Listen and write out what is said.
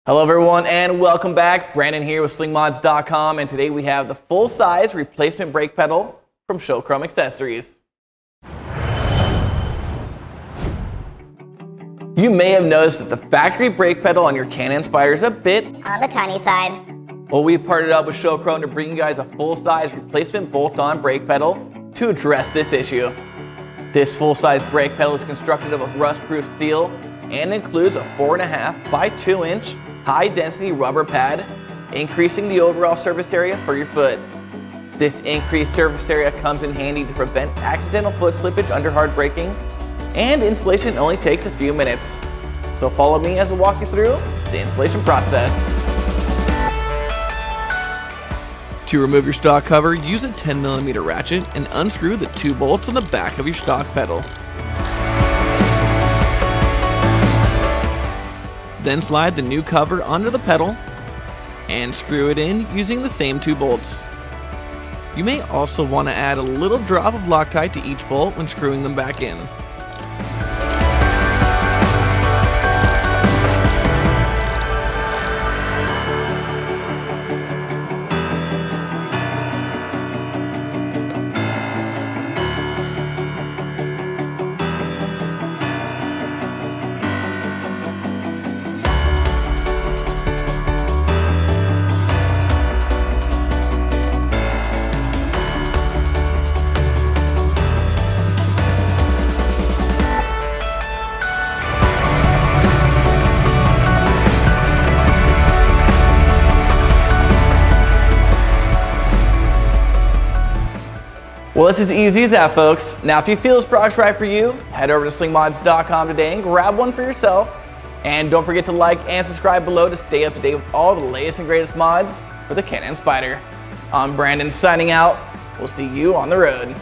Hello everyone and welcome back. Brandon here with Slingmods.com, and today we have the full-size replacement brake pedal from Can-am Accessories. You may have noticed that the factory brake pedal on your Can-am Spyder is a bit on the tiny side. Well, we partnered up with Can to bring you guys a full-size replacement bolt-on brake pedal to address this issue. This full-size brake pedal is constructed of a rust-proof steel and includes a 4.5 by 2 inch high-density rubber pad, increasing the overall surface area for your foot. This increased surface area comes in handy to prevent accidental foot slippage under hard braking, and installation only takes a few minutes. So follow me as I walk you through the installation process. To remove your stock cover, use a 10mm ratchet and unscrew the 2 bolts on the back of your stock pedal. Then slide the new cover onto the pedal and screw it in using the same 2 bolts. You may also want to add a little drop of Loctite to each bolt when screwing them back in. Well, it's as easy as that, folks. Now, if you feel this product's right for you, head over to slingmods.com today and grab one for yourself. And don't forget to like and subscribe below to stay up to date with all the latest and greatest mods for the Can-am Spyder. I'm Brandon signing out. We'll see you on the road.